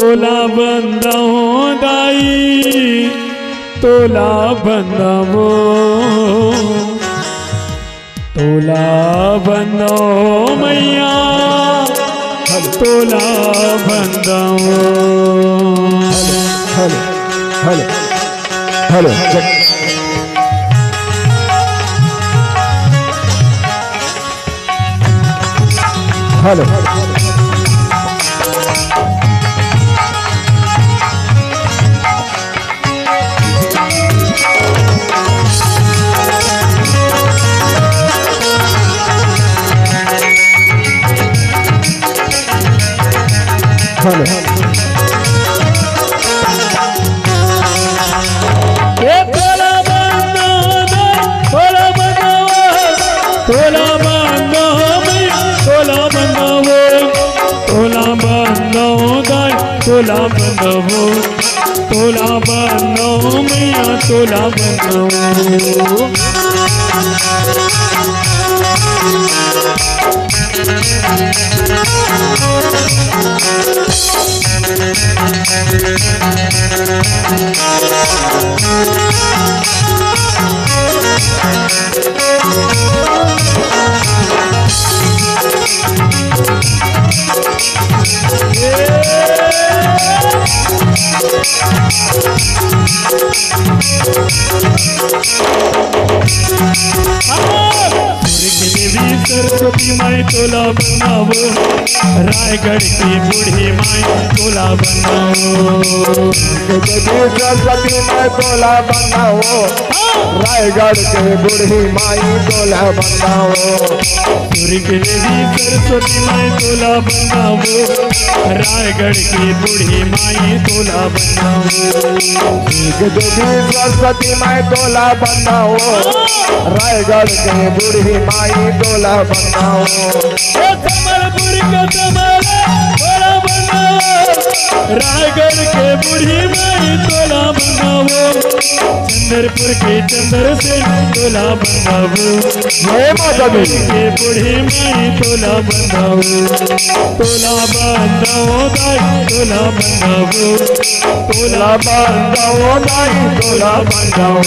तोला बंदाओ दाई तोला बंदाओ तोला बंदाओ मैया तोला बंदाओ। Hello hello hello hello hello तोला बंदाओ तोला बंदाओ मैया तोला बंदाओ। देवी सरस्वती माई तोला बंदाओ रायगढ़ की बूढ़ी माई तोला बंदाओ। देवी सरस्वती माई तोला बंदाओ रायगढ़ के बूढ़ी माई तोला बंदाओ। सूर्य की देवी सरस्वती माई तोला बंदाओ रायगढ़ की बूढ़ी माई तोला बंदाओ। देवी सरस्वती माई तोला बंदाओ रायगढ़ के बूढ़ी माई तोला बंदाओ। कमलपुर का तोला बंदाओ रायगढ़ के बूढ़ी माई तोला बंदाओ। चंद्रपुर के चंद्र से तोला बंदाओ के बूढ़ी माई तोला बंदाओ। तोला बंदाओ दाई तोला बंदाओ तोला बंदाओ दाई तोला बंदाओ।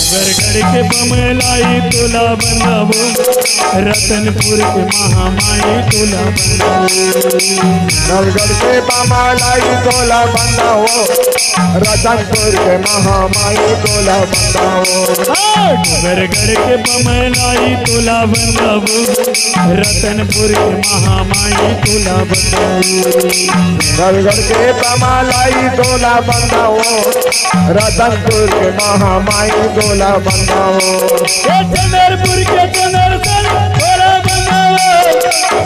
गढ़ के बमलाई तोला बंदाओ रतनपुर के महामाई तोला बंदाओ। नलगढ़ के बमलाई तोला बंदाओ रतनपुर के महामाई तोला बंदाओ। गढ़ के बमलाई तोला बंदाओ रतनपुर के महामाई तोला बंदाओ। नलगढ़ के बमलाई तोला बंदाओ रतनपुर के महामाई तोला बंदाओ। चंद्रपुर के चंद्र तोला बंदाओ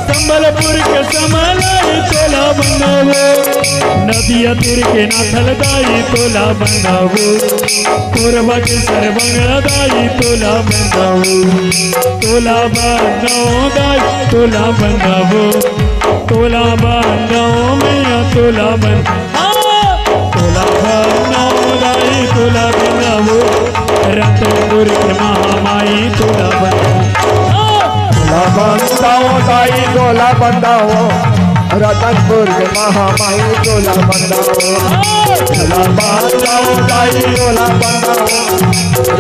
संबलपुर के समलाई तोला बंदाओ। नदिया तीर के नाथल दाई तोला बंदाओ कोरबा के सरबंगला दाई तोला बंदाओ। तोला बंदाओ दाई तोला बंदाओ तोला बंदाओ मैया तोला बंदाओ। तोला बंदाओ दाई तोला बंदाओ रतनपुर के महामाई तोला बंदाओ। तोला बंदाओ दाई तोला बंदाओ रतनपुर के महामाई तोला बंदाओ। तोला बंदाओ दाई तोला बंदाओ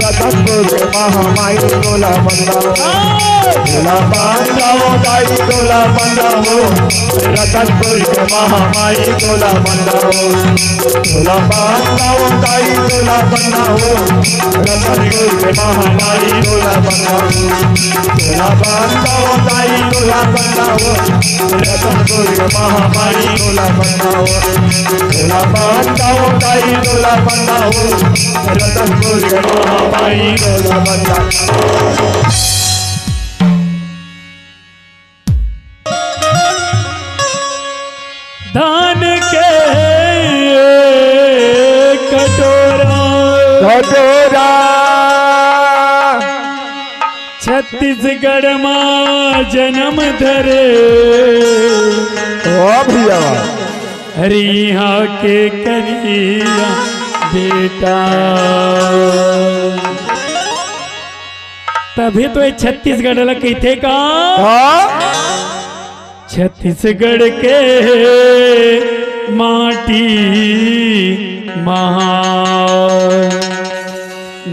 रतनपुर के महामाई तोला बंदाओ। तोला बंदाओ दाई तोला बंदाओ रतनपुर के महामाई तोला बंदाओ। तोला बंदाओ दाई तोला बंदाओ रतनपुर के महामाई तोला बंदाओ। तोला बंदाओ दाई तोला बंदाओ रतनपुर के महामाई तोला बंदाओ। तोला बंदाओ दाई तोला बंदाओ रतनपुर के महामाई तोला बंदाओ। दा धतूरा छत्तीसगढ़ मां जन्म धरे ओ भैया अरे यहाँ के करिया बेटा तभी तो ये छत्तीसगढ़ ला कहते का हाँ छत्तीसगढ़ के माटी महान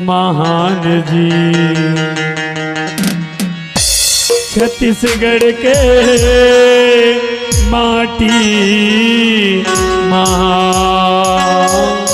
महान जी छत्तीसगढ़ के माटी महान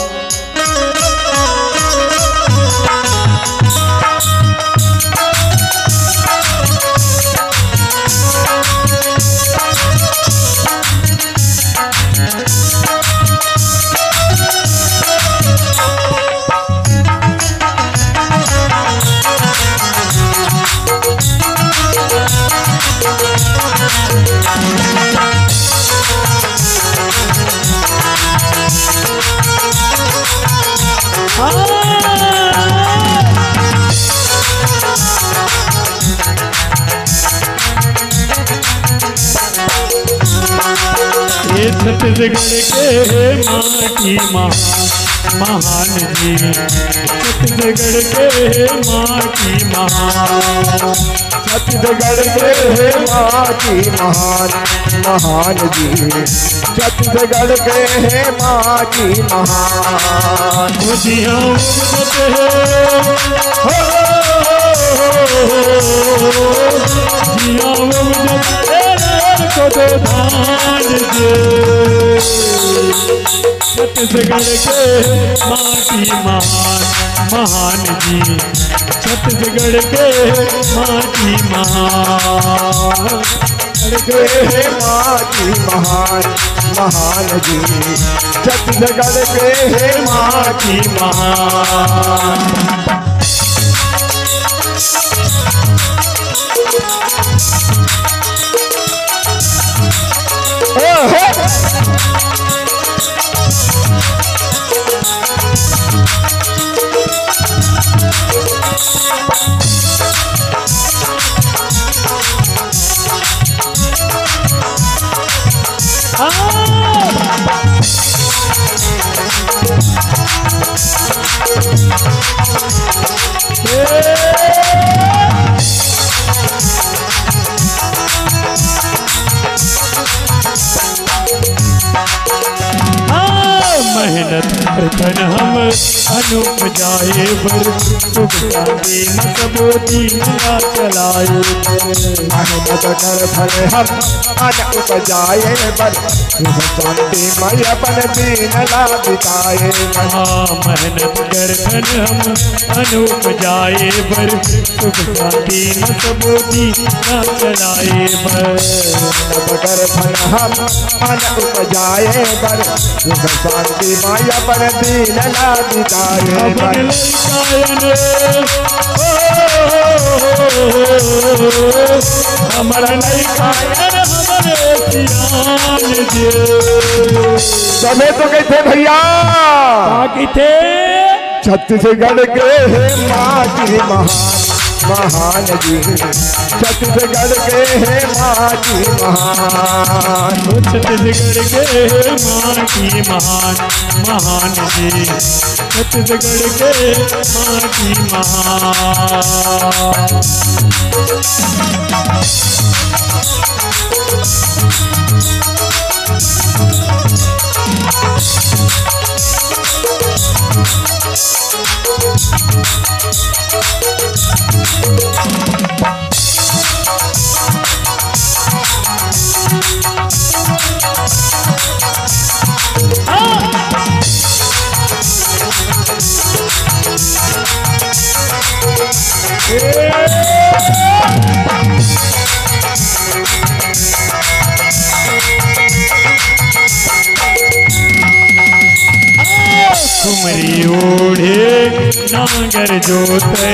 ये छत्तीसगढ़ के माटी महान जी छत्तीसगढ़ के माटी महान छत्तीसगढ़ के माटी महान महान जी छत्तीसगढ़ के माटी महान खुशियाँ उमड़ते हो जिया उमड़ते को तो धान दे छत्तीसगढ़ के माटी महान महान जी छत्तीसगढ़ के माटी महान के माटी महान महान जी छत्तीसगढ़ के माटी महान मेहनत करतन हम अनुप जाए बर सुख शांति न सबोती नया चलाए मेहनत कर फल हम अन उपजाए बर सुख शांति मय अपन दीन ला बिताए मेहनत करतन हम अनुप जाए बर सुख शांति न सबोती नया चलाए मेहनत कर फल हम अन उपजाए बर सुख शांति मय अपन दीन ला बिताए हमारा नहीं कायन हमारे सियान दे समय तो कहते भैया बाकी थे छत्तीसगढ़ के माटी महान महान जी छत्तीसगढ़ के माटी महान छत्तीसगढ़ के माटी महान महान जी छत्तीसगढ़ के माटी महान कुमरी ओढ़े नांगर जोते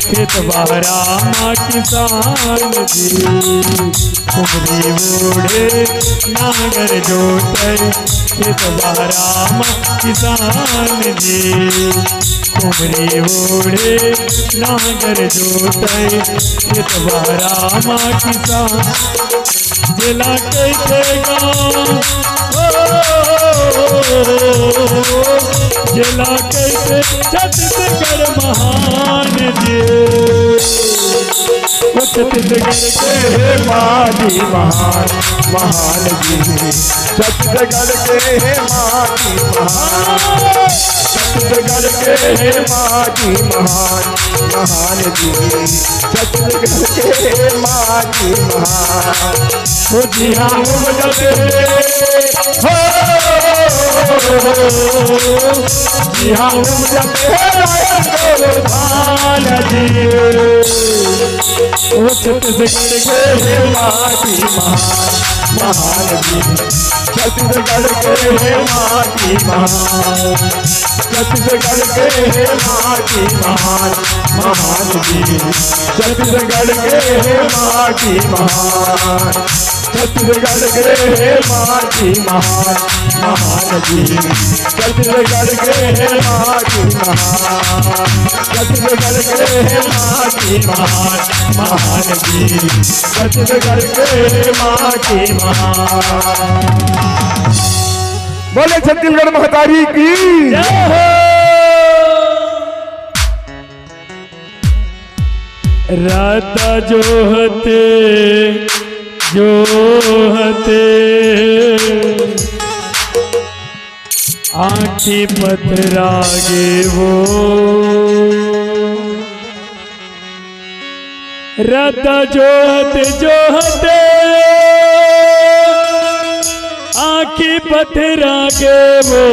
खेत बहरा माँ किसान जी। कुमरी ओढ़े नांगर जोते खेत बहरा माँ किसान जी। कुमरी ओढ़े नांगर जोते खेत बहरा माँ किसान। जिला कैसे गाँव जिला कैसे छत्तीसगढ़ महान जी। छत्तीसगढ़ के माटी महान महान जी। छत्तीसगढ़ के माटी महान। छत्तीसगढ़ के माटी महान महान जी। छत्तीसगढ़ के माटी महान। हो जी हाँ बजाते जी हाँ बजाते धान जी। वो छत्तीसगढ़ के माटी महान महान जी। छत्तीसगढ़ के माटी महान। छत्तीसगढ़ के माटी महान महान जी। छत्तीसगढ़ के माटी महान। छत्तीसगढ़ के माटी महान महान जी। छत्तीसगढ़ के माटी महान। छत्तीसगढ़ के माटी महान महान जी। छत्तीसगढ़ के माटी महान। बोले छत्तीसगढ़ महतारी की जय हो। राता जोहते जोहते आँखी पथरागे वो। राता जोहते जोहते आँखी पथरागे वो।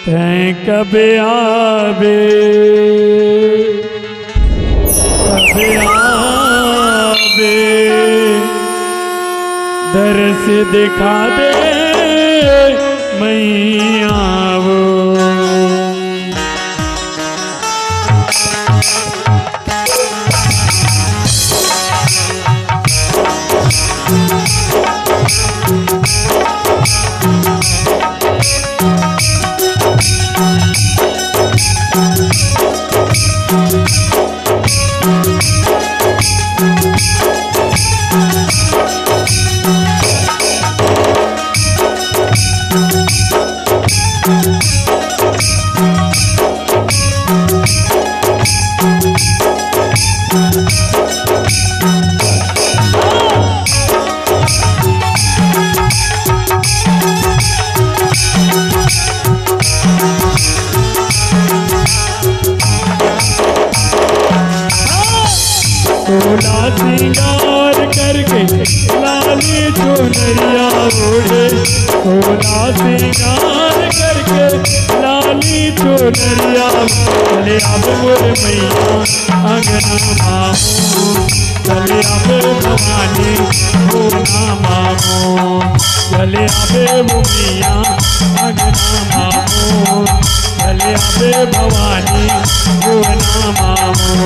तैं कबे आवे कबे आवे दर्श दिखा दे मैं आवो। सोला सिंगार करके लाली चुनरिया ओढ़े। सोला सिंगार करके लाली चुनरिया। चले अब मोर मैया अंगना मामू। चले अब भवानी हो ना मामू। चले अब वो मैया अंगना मामू। चले अब भवानी हो ना मामू।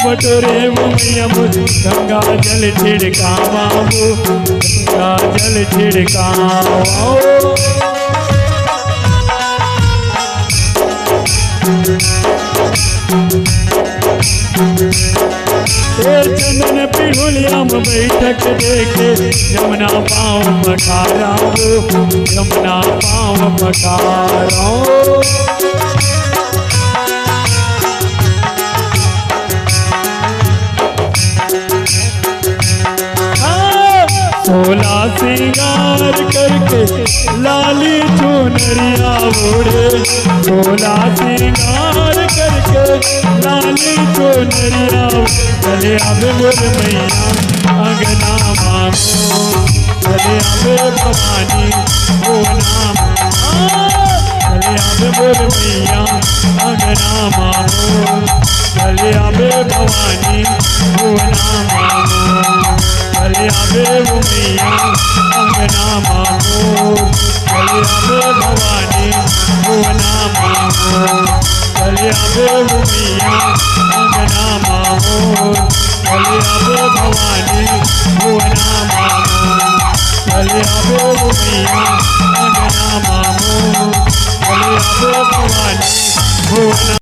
बटोरे वो मैया मुझे गंगा जल छिड़कावा वो। गंगा जल छिड़कावा ये चंदन पिढ़ुलिया में बैठक देखे यमुना पाँव पखारा यमुना पाँव पखारा सोला सिंगार करके लाली चुनरिया ओढ़े सोला सिंगार करके लाली चुनरिया चले आवे मोर मैया अंगना मांगो चले आवे भवानी ओ नाम चले आवे मोर मैया अंगना मांगो चले आवे भवानी ओ नाम मांगो चले आवे वो मैया अंगना मांगो चले आवे भवानी वो नाम मांगो चले आवे वो मैया अंगना मांगो चले आवे भवानी वो नाम मांगो चले आवे वो मैया अंगना मांगो चले आवे भवानी वो